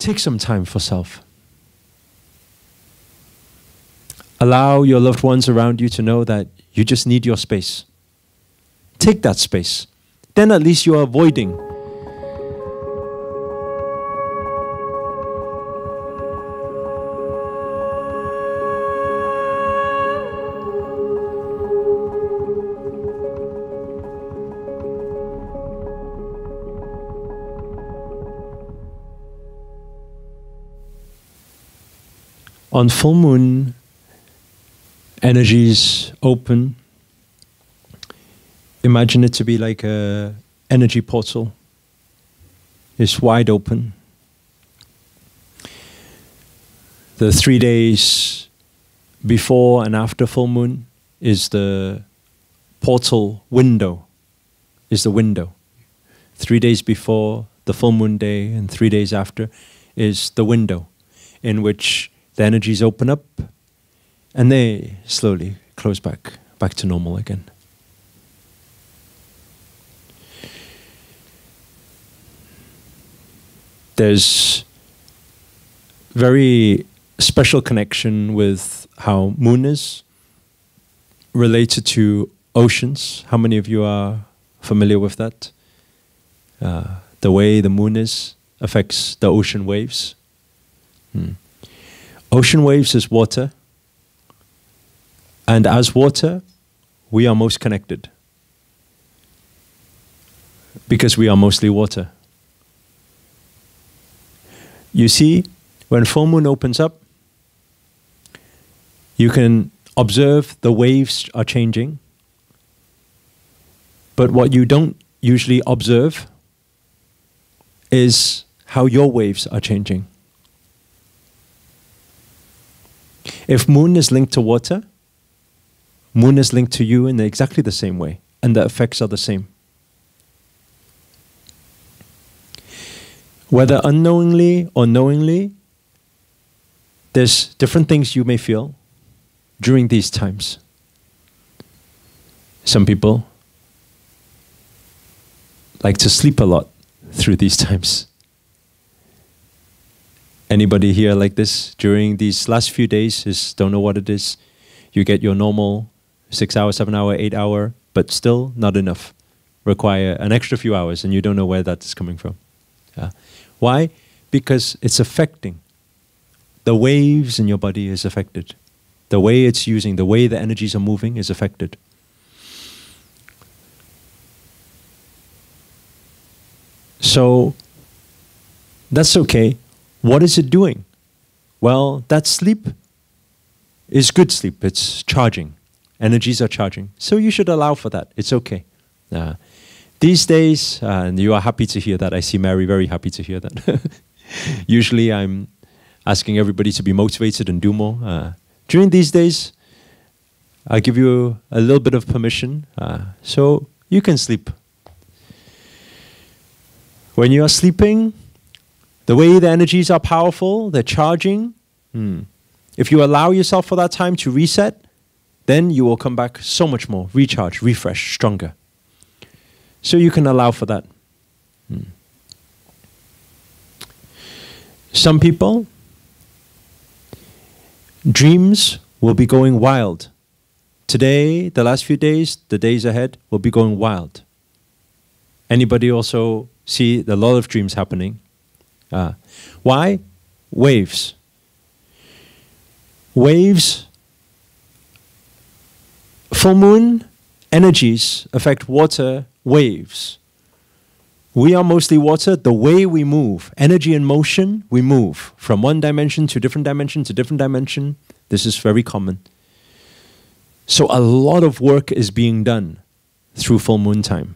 take some time for self. Allow your loved ones around you to know that you just need your space. Take that space. Then at least you're avoiding on full moon, energies open. Imagine it to be like an energy portal. It's wide open. The 3 days before and after full moon is the portal window, is the window. 3 days before the full moon day and 3 days after is the window in which the energies open up and they slowly close back to normal again. There's very special connection with how moon is related to oceans. How many of you are familiar with that? The way the moon is affects the ocean waves. Ocean waves is water. And as water, we are most connected. Because we are mostly water. You see, when full moon opens up, you can observe the waves are changing. But what you don't usually observe is how your waves are changing. If moon is linked to water, moon is linked to you in exactly the same way, and the effects are the same. Whether unknowingly or knowingly, there's different things you may feel during these times. Some people like to sleep a lot through these times. Anybody here like this during these last few days don't know what it is? You get your normal 6 hour, 7 hour, 8 hour, but still not enough. Require an extra few hours and you don't know where that's coming from. Why? Because it's affecting. The waves in your body is affected. The way it's using, the way the energies are moving is affected. So, that's okay. What is it doing? Well, that sleep is good sleep. It's charging. Energies are charging. So you should allow for that. It's okay. These days, and you are happy to hear that. I see Mary very happy to hear that. Usually I'm asking everybody to be motivated and do more. During these days, I give you a little bit of permission, so you can sleep. When you are sleeping, the way the energies are powerful, they're charging. If you allow yourself for that time to reset, then you will come back so much more, recharge, refresh, stronger. So you can allow for that. Some people, dreams will be going wild. Today, the last few days, the days ahead will be going wild. Anybody also see a lot of dreams happening? Why? Waves. Waves, full moon energies affect water waves. We are mostly water. The way we move, energy and motion, we move from one dimension to different dimension to different dimension. This is very common. So a lot of work is being done through full moon time.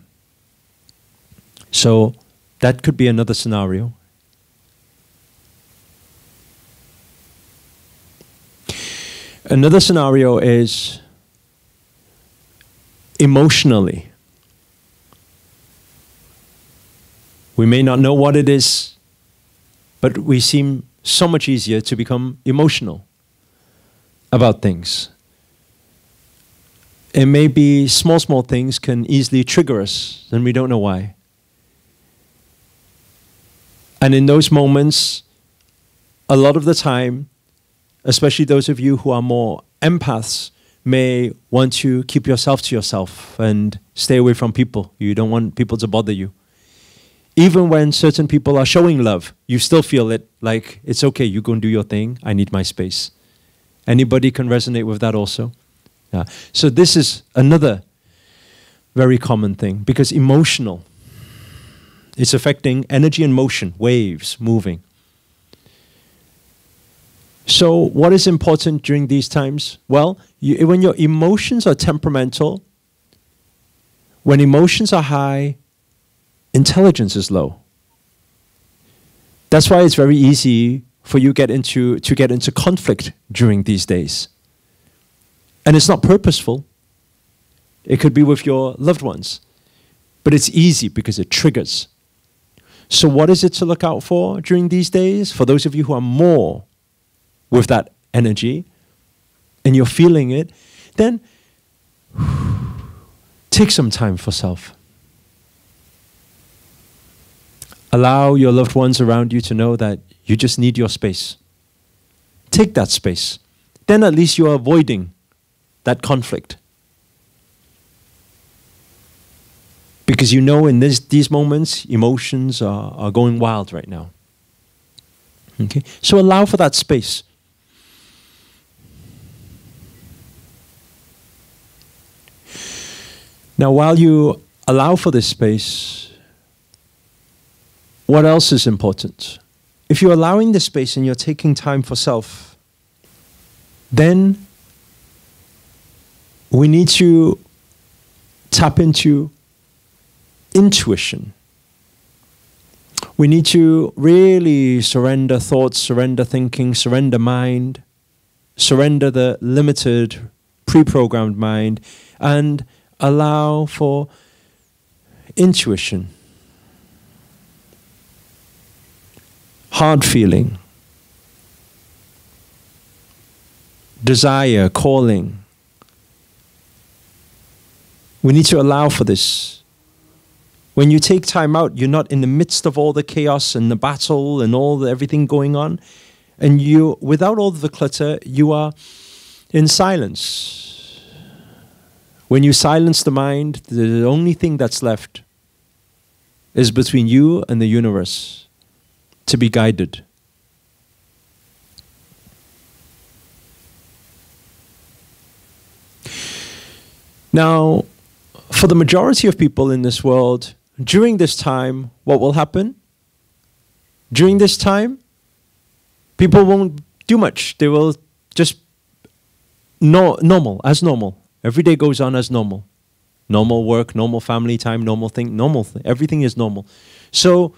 So that could be another scenario. Another scenario is emotionally. We may not know what it is, but we seem so much easier to become emotional about things. It may be small things can easily trigger us, and we don't know why. And in those moments, a lot of the time, especially those of you who are more empaths, may want to keep yourself to yourself and stay away from people. You don't want people to bother you. Even when certain people are showing love, you still feel it like, it's okay, you go and do your thing, I need my space. Anybody can resonate with that also? Yeah. So this is another very common thing, because emotional, it's affecting energy and motion, waves moving. So what is important during these times? Well, when your emotions are temperamental, when emotions are high, intelligence is low. That's why it's very easy for you to get into conflict during these days. And it's not purposeful. It could be with your loved ones. But it's easy because it triggers. So what is it to look out for during these days? For those of you who are more with that energy and you're feeling it, then take some time for self. Allow your loved ones around you to know that you just need your space. Take that space. Then at least you're avoiding that conflict. Because you know in these moments, emotions are going wild right now. Okay? So allow for that space. Now while you allow for this space, what else is important? If you're allowing this space and you're taking time for self, then we need to tap into intuition. We need to really surrender thoughts, surrender thinking, surrender mind, surrender the limited, pre-programmed mind, and allow for intuition. Heart feeling, desire, calling. We need to allow for this. When you take time out, you're not in the midst of all the chaos and the battle and everything going on. And you, without all the clutter, you are in silence. When you silence the mind, the only thing that's left is between you and the universe, to be guided. Now, for the majority of people in this world, during this time, what will happen? During this time, people won't do much. They will just normal, as normal. Every day goes on as normal. Normal work, normal family time, normal thing, everything is normal. So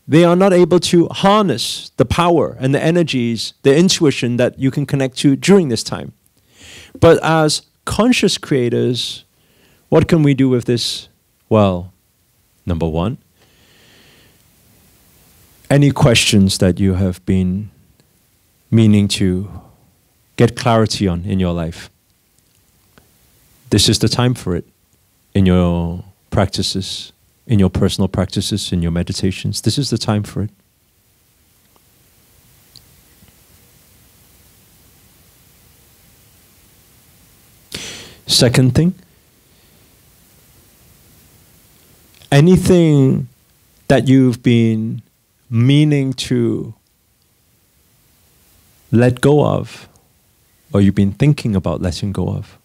they are not able to harness the power and the energies, the intuition that you can connect to during this time. But as conscious creators, what can we do with this? Well, number one, any questions that you have been meaning to get clarity on in your life, this is the time for it in your practices, in your personal practices, in your meditations. This is the time for it. Second thing, anything that you've been meaning to let go of, or you've been thinking about letting go of,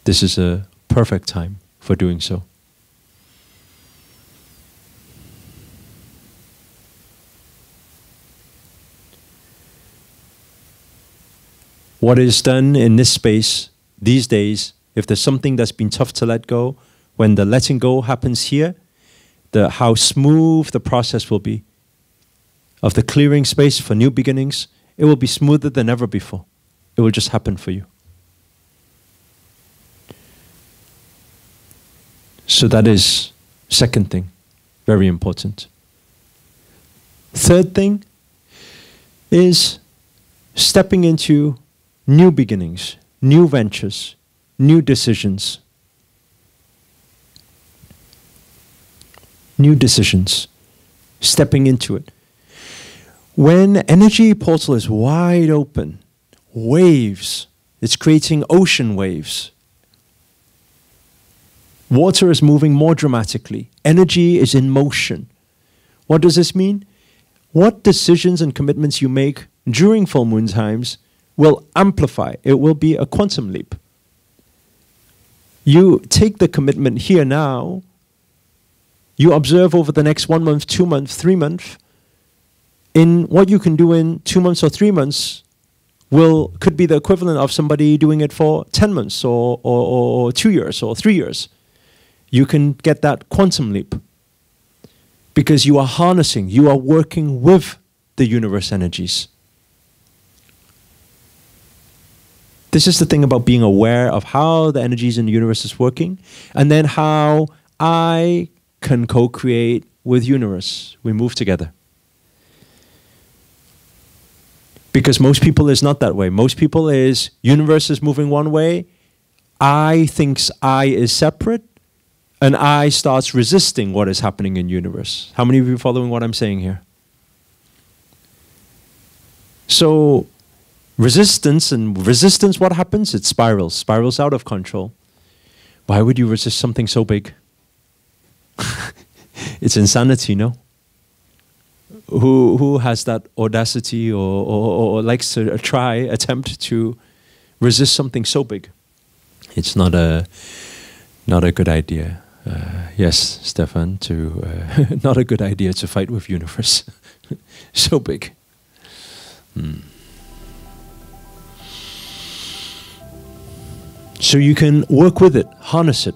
this is a perfect time for doing so. What is done in this space these days, if there's something that's been tough to let go, when the letting go happens here, how smooth the process will be of the clearing space for new beginnings, it will be smoother than ever before. It will just happen for you. So that is second thing, very important. Third thing is stepping into new beginnings, new ventures, new decisions. New decisions, stepping into it. When energy portal is wide open, waves, it's creating ocean waves. Water is moving more dramatically. Energy is in motion. What does this mean? What decisions and commitments you make during full moon times will amplify. It will be a quantum leap. You take the commitment here now, you observe over the next 1 month, 2 months, 3 months, in what you can do in 2 months or 3 months could be the equivalent of somebody doing it for 10 months or 2 years or 3 years. You can get that quantum leap because you are harnessing, you are working with the universe energies. This is the thing about being aware of how the energies in the universe is working, and then how I can co-create with universe. We move together. Because most people is not that way. Most people is, universe is moving one way, I thinks I is separate, and I starts resisting what is happening in universe. How many of you are following what I'm saying here? So, resistance, what happens? It spirals out of control. Why would you resist something so big? It's insanity, no? Who has that audacity or likes to attempt to resist something so big? It's not a good idea. Yes, Stefan, not a good idea to fight with universe. So big. So you can work with it, harness it.